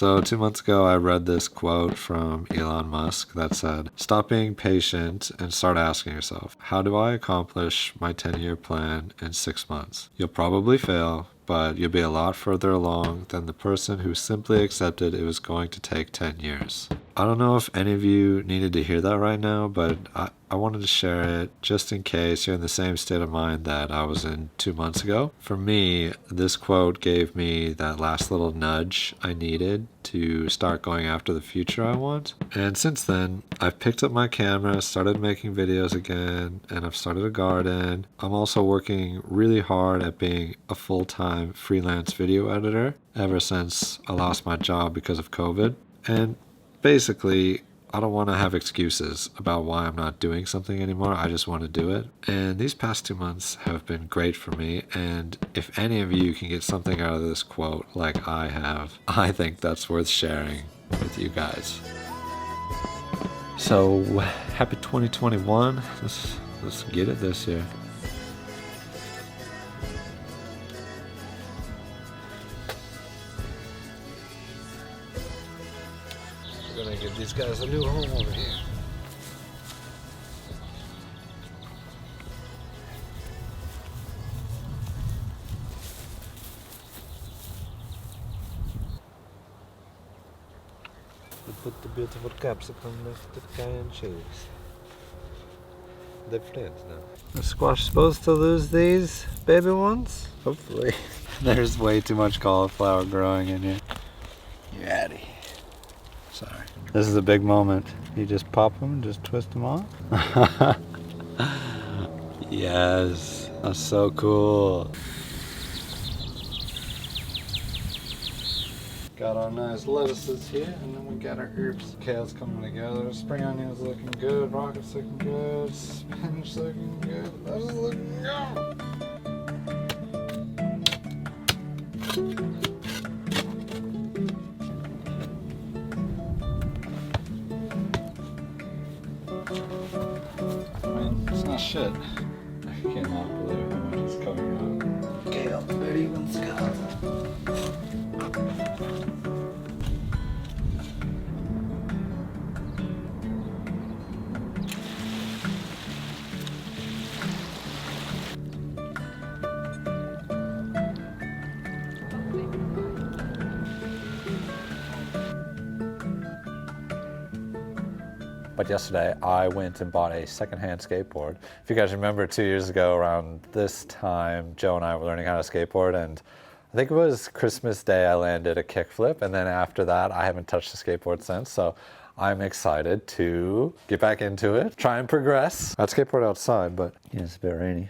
So 2 months ago, I read this quote from Elon Musk that said, "Stop being patient and start asking yourself, how do I accomplish my 10-year plan in 6 months? You'll probably fail, but you'll be a lot further along than the person who simply accepted it was going to take 10 years. I don't know if any of you needed to hear that right now, but I wanted to share it just in case you're in the same state of mind that I was in 2 months ago. For me, this quote gave me that last little nudge I needed to start going after the future I want. And since then, I've picked up my camera, started making videos again, and I've started a garden. I'm also working really hard at being a full-time freelance video editor ever since I lost my job because of COVID. And basically, I don't want to have excuses about why I'm not doing something anymore. I just want to do it. And these past 2 months have been great for me. And if any of you can get something out of this quote like I have, I think that's worth sharing with you guys. So, happy 2021. Let's get it this year. We're gonna give these guys a new home over here. We put the beautiful capsicum with the cayenne cheese. They're friends now. Is squash supposed to lose these baby ones? Hopefully. There's way too much cauliflower growing in here. You Addy. Sorry. This is a big moment. You just pop them and just twist them off. Yes, that's so cool. Got our nice lettuces here, and then we got our herbs. Kale's coming together. Spring onions looking good. Rockets looking good. Spinach looking good. Lettuce looking good. It's not shit. I cannot believe how much is coming out. Kale, it even Scott. But yesterday I went and bought a secondhand skateboard. If you guys remember 2 years ago around this time, Joe and I were learning how to skateboard, and I think it was Christmas Day I landed a kickflip, and then after that I haven't touched the skateboard since, so I'm excited to get back into it, try and progress. I'd skateboard outside, but yeah, it's a bit rainy.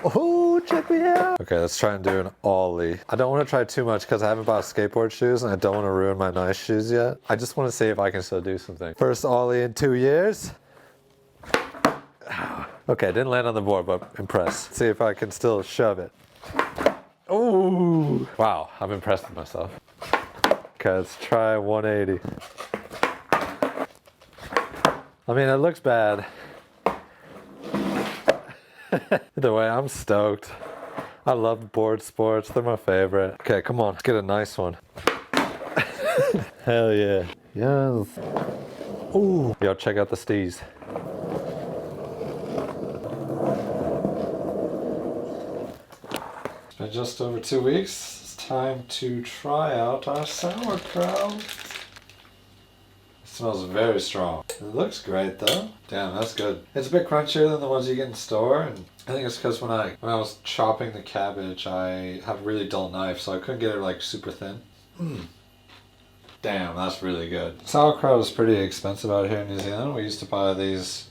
Oh, check me out. Okay, let's try and do an ollie. I don't want to try too much because I haven't bought skateboard shoes and I don't want to ruin my nice shoes yet. I just want to see if I can still do something. First ollie in 2 years. Okay, didn't land on the board, but impressed. See if I can still shove it. Oh, wow, I'm impressed with myself. Okay, let's try 180. I mean, it looks bad. Either way, I'm stoked. I love board sports. They're my favorite. Okay, come on. Let's get a nice one. Hell yeah. Yes. Ooh. Yo, check out the steez. It's been just over 2 weeks. It's time to try out our sauerkraut. It smells very strong. It looks great though. Damn, that's good. It's a bit crunchier than the ones you get in the store, and I think it's because when I was chopping the cabbage, I have a really dull knife, so I couldn't get it like super thin. Damn, that's really good. Sauerkraut is pretty expensive out here in New Zealand. We used to buy these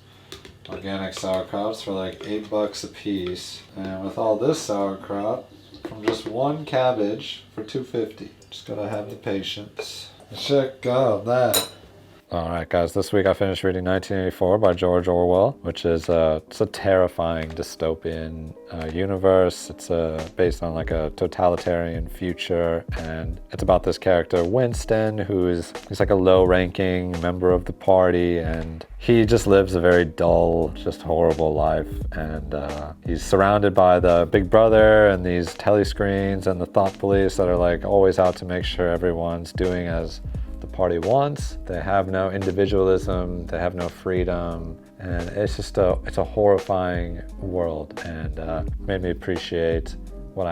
organic sauerkrauts for like $8 a piece, and with all this sauerkraut from just one cabbage for $2.50. Just gotta have the patience. Check out that Alright guys, this week I finished reading 1984 by George Orwell, which is it's a terrifying dystopian universe. It's based on like a totalitarian future, and it's about this character Winston, he's like a low-ranking member of the party, and he just lives a very dull, just horrible life, and he's surrounded by the Big Brother and these telescreens and the thought police that are like always out to make sure everyone's doing as the party wants. They have no individualism, they have no freedom, and it's just it's a horrifying world, and made me appreciate what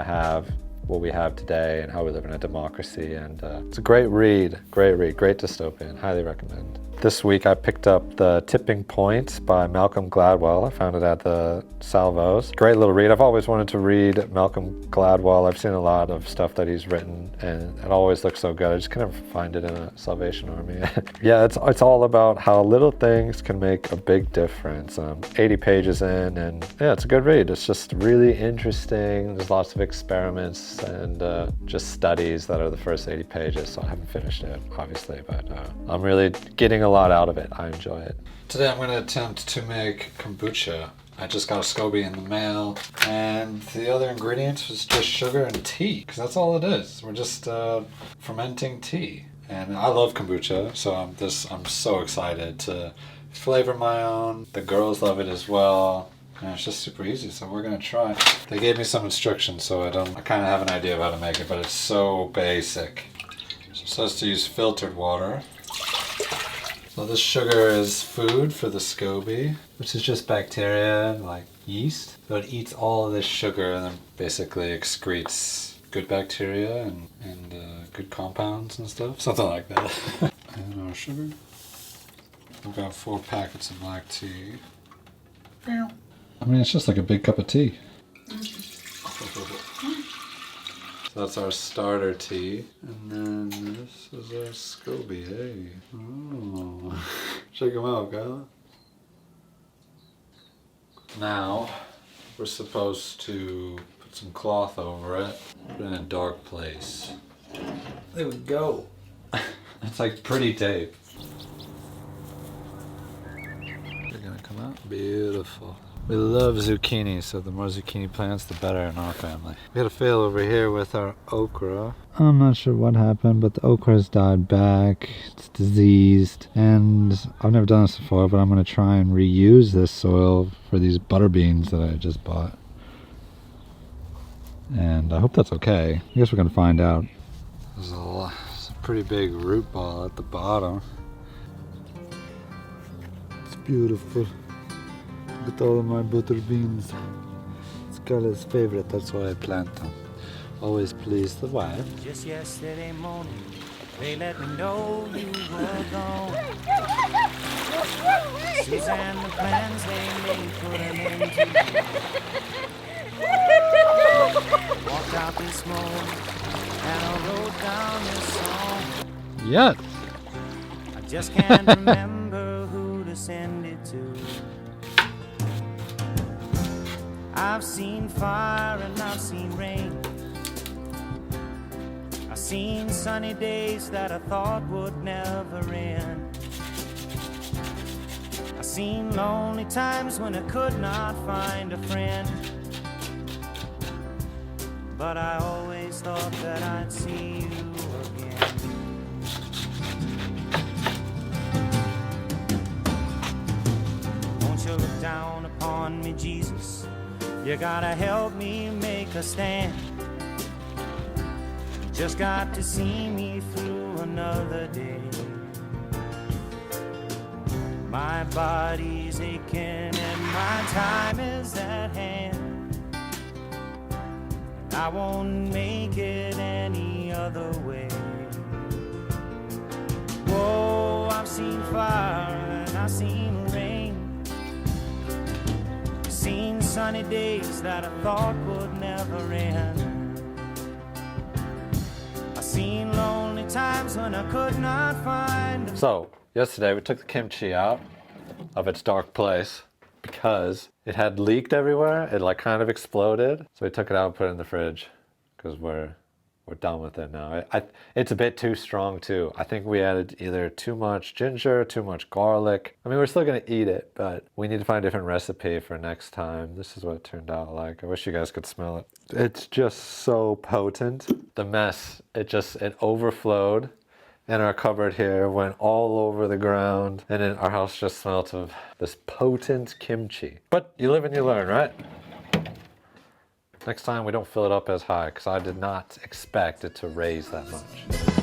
we have today and how we live in a democracy. And it's a great read, great dystopian, highly recommend. This week I picked up The Tipping Point by Malcolm Gladwell. I found it at the Salvos. Great little read. I've always wanted to read Malcolm Gladwell. I've seen a lot of stuff that he's written and it always looks so good. I just can never find it in a Salvation Army. Yeah, it's all about how little things can make a big difference. 80 pages in, and yeah, it's a good read. It's just really interesting. There's lots of experiments and just studies that are the first 80 pages, so I haven't finished it, obviously, but I'm really getting a lot out of it. I enjoy it. Today I'm going to attempt to make kombucha. I just got a SCOBY in the mail, and the other ingredients was just sugar and tea, because that's all it is. We're just fermenting tea. And I love kombucha, so I'm so excited to flavor my own. The girls love it as well. And it's just super easy, so we're gonna try. They gave me some instructions, so I kind of have an idea of how to make it, but it's so basic. So it says to use filtered water. So this sugar is food for the SCOBY, which is just bacteria like yeast. So it eats all of this sugar and then basically excretes good bacteria and good compounds and stuff. Something like that. And our sugar. We've got 4 packets of black tea. I mean, it's just like a big cup of tea. So that's our starter tea. And then this is our SCOBY, hey. Oh. Check them out, Kyle. Now, we're supposed to put some cloth over it. Put it in a dark place. There we go. It's like pretty tape. They're gonna come out. Beautiful. We love zucchini, so the more zucchini plants, the better in our family. We had a fail over here with our okra. I'm not sure what happened, but the okra has died back. It's diseased, and I've never done this before, but I'm going to try and reuse this soil for these butter beans that I just bought. And I hope that's okay. I guess we're going to find out. There's a pretty big root ball at the bottom. It's beautiful. Look at all of my butter beans. It's Carla's favorite, that's why I plant them. Always please the wife. Just yesterday morning, they let me know you were gone. Suzanne, the plans they made put an end to. Walked out this morning and I wrote down this song. Yes. I just can't remember who to send it to. I've seen fire and I've seen rain. I've seen sunny days that I thought would never end. I've seen lonely times when I could not find a friend. But I always thought that I'd see you again. Won't you look down upon me, Jesus? You gotta help me make a stand. Just got to see me through another day. My body's aching and my time is at hand. I won't make it any other way. Whoa, I've seen fire and I've seen rain. Seen sunny days that I thought would never end. I've seen lonely times when I could not find. So, yesterday we took the kimchi out of its dark place because it had leaked everywhere. It like kind of exploded. So we took it out and put it in the fridge because we're we're done with it now. It's a bit too strong too. I think we added either too much ginger, too much garlic. I mean, we're still gonna eat it, but we need to find a different recipe for next time. This is what it turned out like. I wish you guys could smell it. It's just so potent. The mess, it overflowed. In our cupboard here, went all over the ground, and then our house just smelled of this potent kimchi. But you live and you learn, right? Next time we don't fill it up as high, because I did not expect it to raise that much.